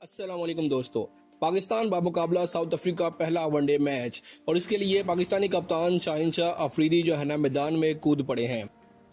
अस्सलाम वालेकुम दोस्तों। पाकिस्तान बामुकाबला साउथ अफ्रीका पहला वनडे मैच और इसके लिए पाकिस्तानी कप्तान शाहीन शाह अफरीदी जो है ना मैदान में कूद पड़े हैं।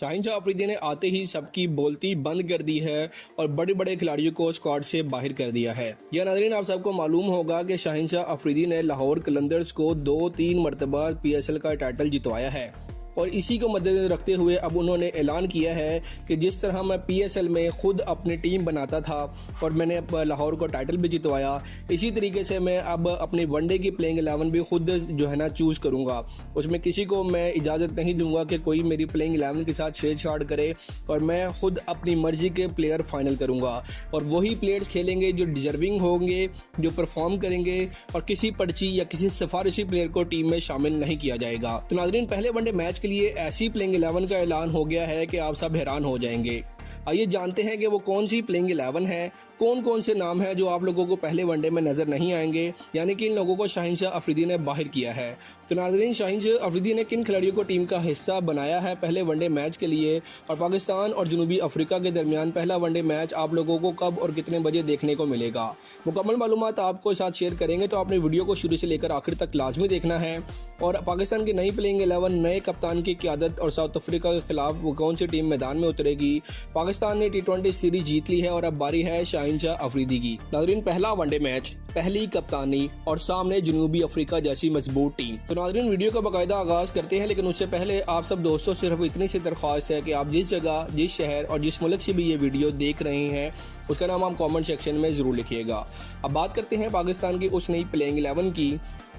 शाहीन शाह अफरीदी ने आते ही सबकी बोलती बंद कर दी है और बड़े बड़े खिलाड़ियों को स्क्वाड से बाहर कर दिया है। यह नाज़रीन आप सबको मालूम होगा कि शाहीन शाह अफरीदी ने लाहौर कलंदर्स को 2-3 मरतबा PSL का टाइटल जितवाया है और इसी को मद्देनजर रखते हुए अब उन्होंने ऐलान किया है कि जिस तरह मैं PSL में खुद अपनी टीम बनाता था और मैंने लाहौर को टाइटल भी जितवाया, इसी तरीके से मैं अब अपनी वनडे की प्लेइंग 11 भी खुद जो है ना चूज़ करूँगा। उसमें किसी को मैं इजाज़त नहीं दूंगा कि कोई मेरी प्लेइंग 11 के साथ छेड़छाड़ करे और मैं खुद अपनी मर्जी के प्लेयर फाइनल करूँगा और वही प्लेयर्स खेलेंगे जो डिजर्विंग होंगे, जो परफॉर्म करेंगे और किसी पर्ची या किसी सिफारिशी प्लेयर को टीम में शामिल नहीं किया जाएगा। तो नाज़रीन पहले वनडे मैच के लिए ऐसी प्लेइंग 11 का ऐलान हो गया है कि आप सब हैरान हो जाएंगे। आइए जानते हैं कि वो कौन सी प्लेइंग 11 है, कौन कौन से नाम हैं जो आप लोगों को पहले वनडे में नजर नहीं आएंगे, यानी कि इन लोगों को शाहीन शाह अफरीदी ने बाहर किया है। तो नाज़रीन शाहीन शाह अफरीदी ने किन खिलाड़ियों को टीम का हिस्सा बनाया है पहले वनडे मैच के लिए और पाकिस्तान और जनूबी अफ्रीका के दरमियान पहला वनडे मैच आप लोगों को कब और कितने बजे देखने को मिलेगा, मुकम्मल मालूमात आपको साथ शेयर करेंगे। तो आपने वीडियो को शुरू से लेकर आखिर तक लाजमी देखना है। और पाकिस्तान की नई प्लेइंग 11, नए कप्तान की क़यादत और साउथ अफ्रीका के खिलाफ वो कौन सी टीम मैदान में उतरेगी। पाकिस्तान ने T20 सीरीज जीत ली है और अब बारी है शाहीन शाह अफरीदी की। नाज़रीन पहला वनडे मैच, पहली कप्तानी और सामने जनूबी अफ्रीका जैसी मजबूत टीम। तो नाज़रीन वीडियो का बाकायदा आगाज करते हैं, लेकिन उससे पहले आप सब दोस्तों सिर्फ इतनी सी दरख्वास्त है कि आप जिस जगह, जिस शहर और जिस मुल्क से भी ये वीडियो देख रहे हैं उसका नाम आप कमेंट सेक्शन में ज़रूर लिखिएगा। अब बात करते हैं पाकिस्तान की उस नई प्लेइंग 11 की,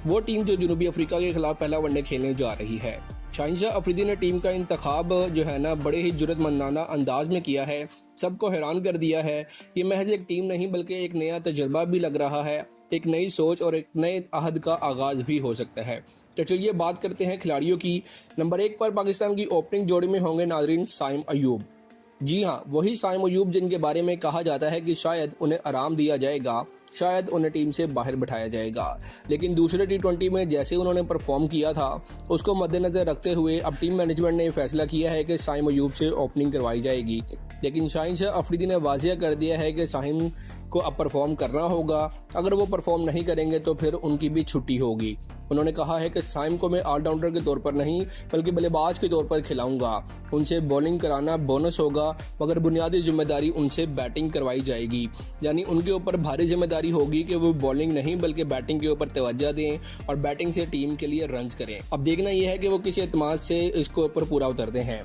वो टीम जो जनूबी अफ्रीका के खिलाफ पहला वनडे खेलने जा रही है। शाहीन शाह अफरीदी ने टीम का इंतखाब जो है ना बड़े ही जुर्रतमंदाना अंदाज में किया है, सबको हैरान कर दिया है। ये महज एक टीम नहीं बल्कि एक नया तजर्बा भी लग रहा है, एक नई सोच और एक नए अहद का आगाज भी हो सकता है। तो चलिए बात करते हैं खिलाड़ियों की। नंबर 1 पर पाकिस्तान की ओपनिंग जोड़ी में होंगे नाज़रीन साइम अयूब। जी हाँ, वही साइम अयूब जिनके बारे में कहा जाता है कि शायद उन्हें आराम दिया जाएगा, शायद उन्हें टीम से बाहर बिठाया जाएगा, लेकिन दूसरे T20 में जैसे उन्होंने परफॉर्म किया था उसको मद्देनजर रखते हुए अब टीम मैनेजमेंट ने फैसला किया है कि साइम अयूब से ओपनिंग करवाई जाएगी। लेकिन शाहीन शाह अफरीदी ने वाजिया कर दिया है कि साहिम को अब परफॉर्म करना होगा, अगर वो परफॉर्म नहीं करेंगे तो फिर उनकी भी छुट्टी होगी। उन्होंने कहा है कि साइम को मैं ऑलराउंडर के तौर पर नहीं बल्कि बल्लेबाज के तौर पर खिलाऊंगा, उनसे बॉलिंग कराना बोनस होगा मगर बुनियादी जिम्मेदारी उनसे बैटिंग करवाई जाएगी, यानी उनके ऊपर भारी जिम्मेदारी होगी कि वो बॉलिंग नहीं बल्कि बैटिंग के ऊपर तवज्जो दें और बैटिंग से टीम के लिए रन्स करें। अब देखना यह है कि वो किस एतमाद से इसको ऊपर पूरा उतरते हैं।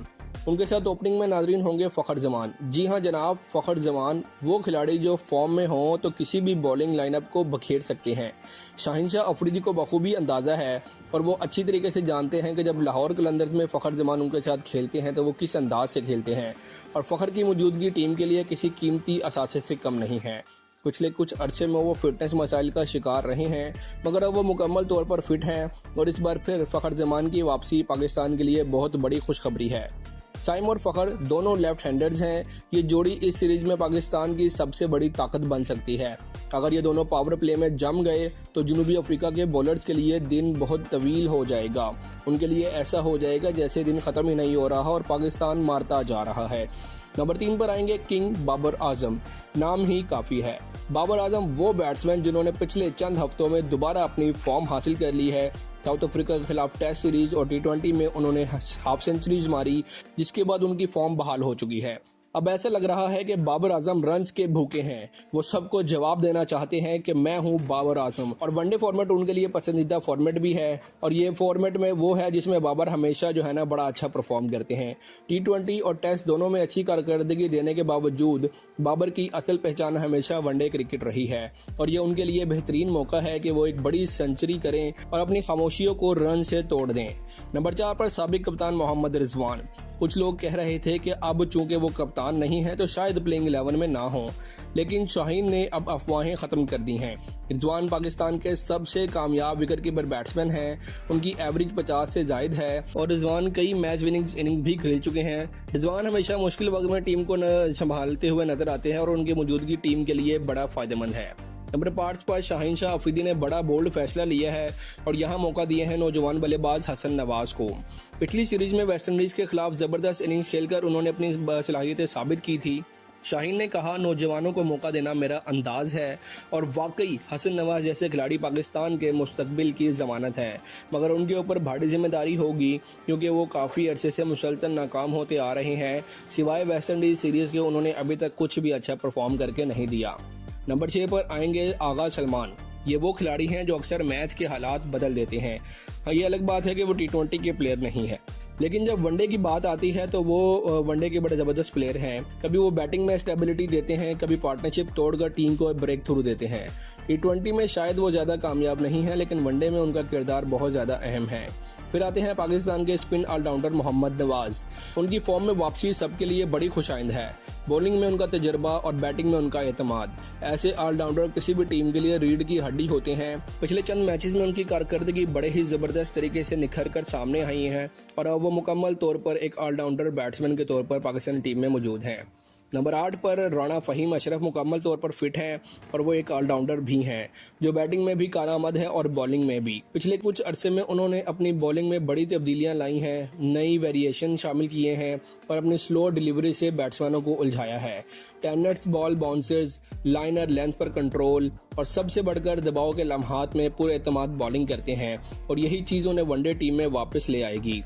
उनके साथ ओपनिंग में नाज़रीन होंगे फ़खर जमान। जी हाँ जनाब, फ़खर जमान वो खिलाड़ी जो फॉर्म में हों तो किसी भी बॉलिंग लाइनअप को बखेर सकते हैं। शाहीन शाह अफरीदी को बखूबी अंदाज़ा है और वो अच्छी तरीके से जानते हैं कि जब लाहौर कलंदर्स में फ़खर जमान उनके साथ खेलते हैं तो वो किस अंदाज से खेलते हैं और फ़खर की मौजूदगी टीम के लिए किसी कीमती असासे से कम नहीं है। पिछले कुछ अरसे में वो फिटनेस मसाइल का शिकार रहे हैं मगर अब वो मुकम्मल तौर पर फिट हैं और इस बार फिर फ़खर जमान की वापसी पाकिस्तान के लिए बहुत बड़ी खुशखबरी है। साइम और फ़खर दोनों लेफ्ट हैंडर्स हैं। ये जोड़ी इस सीरीज में पाकिस्तान की सबसे बड़ी ताकत बन सकती है। अगर ये दोनों पावर प्ले में जम गए तो जनूबी अफ्रीका के बॉलर्स के लिए दिन बहुत तवील हो जाएगा। उनके लिए ऐसा हो जाएगा जैसे दिन ख़त्म ही नहीं हो रहा और पाकिस्तान मारता जा रहा है। नंबर 3 पर आएंगे किंग बाबर आजम। नाम ही काफ़ी है। बाबर आजम वो बैट्समैन जिन्होंने पिछले चंद हफ्तों में दोबारा अपनी फॉर्म हासिल कर ली है। साउथ अफ्रीका के खिलाफ टेस्ट सीरीज और T20 में उन्होंने हाफ सेंचुरीज मारी, जिसके बाद उनकी फॉर्म बहाल हो चुकी है। अब ऐसा लग रहा है कि बाबर आजम रन्स के भूखे हैं, वो सबको जवाब देना चाहते हैं कि मैं हूं बाबर आजम। और वनडे फॉर्मेट उनके लिए पसंदीदा फॉर्मेट भी है और ये फॉर्मेट में वो है जिसमें बाबर हमेशा जो है ना बड़ा अच्छा परफॉर्म करते हैं। T20 और टेस्ट दोनों में अच्छी कारकर्दगी देने के बावजूद बाबर की असल पहचान हमेशा वनडे क्रिकेट रही है और ये उनके लिए बेहतरीन मौका है कि वो एक बड़ी सेंचुरी करें और अपनी खामोशियों को रन से तोड़ दें। नंबर 4 पर साबिक कप्तान मोहम्मद रिजवान। कुछ लोग कह रहे थे कि अब चूंकि वो कप्तान नहीं है तो शायद प्लेइंग 11 में ना हो, लेकिन शाहीन ने अब अफवाहें ख़त्म कर दी हैं। रिजवान पाकिस्तान के सबसे कामयाब विकेट कीपर बैट्समैन हैं, उनकी एवरेज 50 से ज़ायद है और रिजवान कई मैच विनिंग इनिंग्स भी खेल चुके हैं। रिजवान हमेशा मुश्किल वक्त में टीम को संभालते हुए नजर आते हैं और उनकी मौजूदगी टीम के लिए बड़ा फ़ायदेमंद है। नंबर 5 पर शाहीन शाह अफरीदी ने बड़ा बोल्ड फैसला लिया है और यहाँ मौका दिए हैं नौजवान बल्लेबाज हसन नवाज को। पिछली सीरीज में वेस्ट इंडीज़ के खिलाफ ज़बरदस्त इनिंग्स खेलकर उन्होंने अपनी सलाहियतें साबित की थी शाहीन ने कहा, नौजवानों को मौका देना मेरा अंदाज है और वाकई हसन नवाज जैसे खिलाड़ी पाकिस्तान के मुस्तकबिल की ज़मानत हैं, मगर उनके ऊपर भारी जिम्मेदारी होगी क्योंकि वो काफ़ी अरसे से मुसलसल नाकाम होते आ रहे हैं। सिवाय वेस्ट इंडीज़ सीरीज़ के उन्होंने अभी तक कुछ भी अच्छा परफॉर्म करके नहीं दिया। नंबर 6 पर आएंगे आगा सलमान। ये वो खिलाड़ी हैं जो अक्सर मैच के हालात बदल देते हैं। ये अलग बात है कि वो T20 के प्लेयर नहीं है, लेकिन जब वनडे की बात आती है तो वो वनडे के बड़े ज़बरदस्त प्लेयर हैं। कभी वो बैटिंग में स्टेबिलिटी देते हैं, कभी पार्टनरशिप तोड़कर टीम को ब्रेक थ्रू देते हैं। T20 में शायद वो ज़्यादा कामयाब नहीं है, लेकिन वनडे में उनका किरदार बहुत ज़्यादा अहम है। फिर आते हैं पाकिस्तान के स्पिन ऑलराउंडर मोहम्मद नवाज। उनकी फॉर्म में वापसी सबके लिए बड़ी खुशाइंद है। बॉलिंग में उनका तजर्बा और बैटिंग में उनका एतमाद, ऐसे ऑलराउंडर किसी भी टीम के लिए रीढ़ की हड्डी होते हैं। पिछले चंद मैचेस में उनकी कारकर्दगी बड़े ही ज़बरदस्त तरीके से निखर कर सामने आई है और अब वो मुकम्मल तौर पर एक ऑलराउंडर बैट्समैन के तौर पर पाकिस्तानी टीम में मौजूद हैं। नंबर 8 पर राना फ़हीम अशरफ मुकम्मल तौर पर फिट हैं और वो एक ऑलराउंडर भी हैं जो बैटिंग में भी कारआमद हैं और बॉलिंग में भी। पिछले कुछ अरसे में उन्होंने अपनी बॉलिंग में बड़ी तब्दीलियां लाई हैं, नई वेरिएशन शामिल किए हैं और अपनी स्लो डिलीवरी से बैट्समैनों को उलझाया है। टेनर्स, बॉल बाउंसर्स, लाइनर लेंथ पर कंट्रोल और सबसे बढ़कर दबाव के लम्हात में पूरे एतमाद बॉलिंग करते हैं और यही चीज़ उन्हें वनडे टीम में वापस ले आएगी।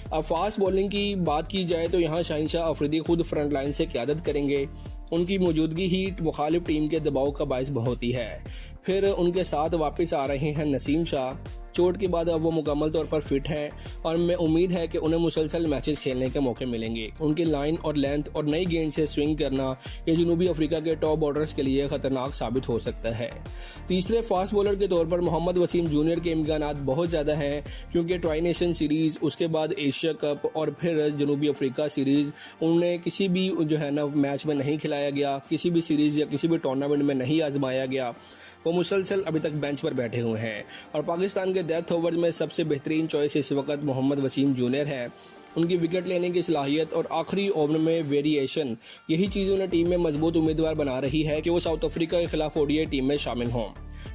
अब फास्ट बॉलिंग की बात की जाए तो यहाँ शाहीन शाह अफरीदी खुद फ्रंट लाइन से क़यादत करेंगे। उनकी मौजूदगी ही मुखालिफ टीम के दबाव का बायस होती है। फिर उनके साथ वापस आ रहे हैं नसीम शाह। चोट के बाद अब वो मुकम्मल तौर पर फिट हैं और मैं उम्मीद है कि उन्हें मुसलसल मैचेस खेलने के मौके मिलेंगे। उनकी लाइन और लेंथ और नई गेंद से स्विंग करना ये जनूबी अफ्रीका के टॉप बॉलर्स के लिए ख़तरनाक साबित हो सकता है। तीसरे फास्ट बॉलर के तौर पर मोहम्मद वसीम जूनियर के इम्कानात बहुत ज़्यादा हैं क्योंकि ट्राई नेशन सीरीज़, उसके बाद एशिया कप और फिर जनूबी अफ्रीका सीरीज़, उन्हें किसी भी जो है ना मैच में नहीं खिलाया गया, किसी भी सीरीज़ या किसी भी टूर्नामेंट में नहीं आजमाया गया। वो मुसलसल अभी तक बेंच पर बैठे हुए हैं और पाकिस्तान के डेथ ओवर में सबसे बेहतरीन चॉइस इस वक्त मोहम्मद वसीम जूनियर है। उनकी विकेट लेने की सलाहियत और आखिरी ओवर में वेरिएशन, यही चीज़ उन्हें टीम में मजबूत उम्मीदवार बना रही है कि वो साउथ अफ्रीका के खिलाफ ODI टीम में शामिल हों।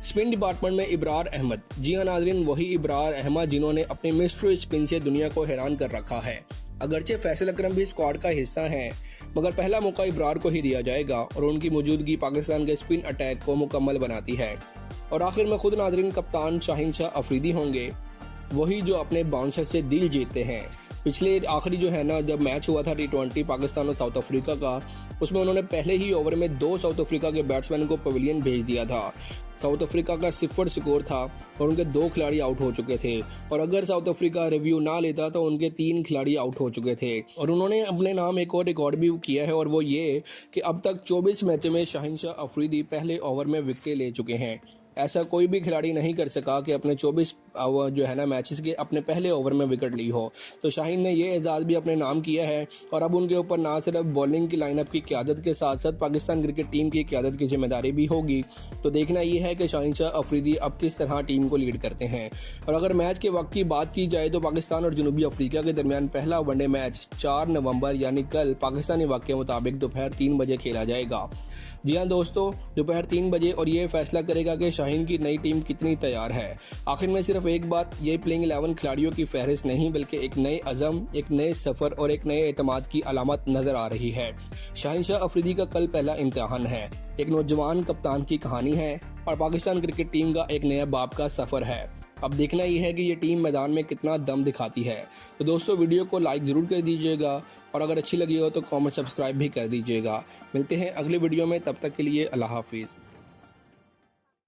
स्पिन डिपार्टमेंट में इब्रार अहमद। जी हाँ नाजरीन, वही इब्रार अहमद जिन्होंने अपने मिस्ट्री स्पिन से दुनिया को हैरान कर रखा है। अगरचे फैसल अकरम भी स्क्वाड का हिस्सा हैं, मगर पहला मौका इब्रार को ही दिया जाएगा और उनकी मौजूदगी पाकिस्तान के स्पिन अटैक को मुकम्मल बनाती है। और आखिर में खुद नाजरीन कप्तान शाहीन शाह अफरीदी होंगे, वही जो अपने बाउंसर से दिल जीतते हैं। पिछले आखिरी जो है ना जब मैच हुआ था T20 पाकिस्तान और साउथ अफ्रीका का, उसमें उन्होंने पहले ही ओवर में 2 साउथ अफ्रीका के बैट्समैन को पवेलियन भेज दिया था। साउथ अफ्रीका का 0 स्कोर था और उनके 2 खिलाड़ी आउट हो चुके थे और अगर साउथ अफ्रीका रिव्यू ना लेता तो उनके 3 खिलाड़ी आउट हो चुके थे। और उन्होंने अपने नाम एक और रिकॉर्ड भी किया है और वो ये कि अब तक 24 मैचों में शाहीन शाह अफरीदी पहले ओवर में विकेट ले चुके हैं। ऐसा कोई भी खिलाड़ी नहीं कर सका कि अपने 24 जो है ना मैचेस के अपने पहले ओवर में विकेट ली हो। तो शाहीन ने ये एजाज़ भी अपने नाम किया है और अब उनके ऊपर ना सिर्फ बॉलिंग की लाइनअप की क़यादत के साथ साथ पाकिस्तान क्रिकेट टीम की क़यादत की जिम्मेदारी भी होगी। तो देखना ये है कि शाहीन शाह अफरीदी अब किस तरह टीम को लीड करते हैं। और अगर मैच के वक्त की बात की जाए तो पाकिस्तान और जनूबी अफ्रीका के दरमियान पहला वनडे मैच 4 नवंबर यानी कल पाकिस्तानी वक्त के मुताबिक दोपहर 3 बजे खेला जाएगा। जी हाँ दोस्तों, दोपहर 3 बजे और ये फैसला करेगा कि शाहीन की नई टीम कितनी तैयार है। आखिर में सिर्फ एक बात, ये प्लेइंग 11 खिलाड़ियों की फहरिस्त नहीं बल्कि एक नए अज़म, एक नए सफ़र और एक नए एतमाद की अलामत नज़र आ रही है। शाहीन शाह अफरीदी का कल पहला इम्तिहान है, एक नौजवान कप्तान की कहानी है और पाकिस्तान क्रिकेट टीम का एक नया बाब का सफ़र है। अब देखना यह है कि ये टीम मैदान में कितना दम दिखाती है। तो दोस्तों वीडियो को लाइक ज़रूर कर दीजिएगा और अगर अच्छी लगी हो तो कमेंट सब्सक्राइब भी कर दीजिएगा। मिलते हैं अगले वीडियो में, तब तक के लिए अल्लाह हाफिज़।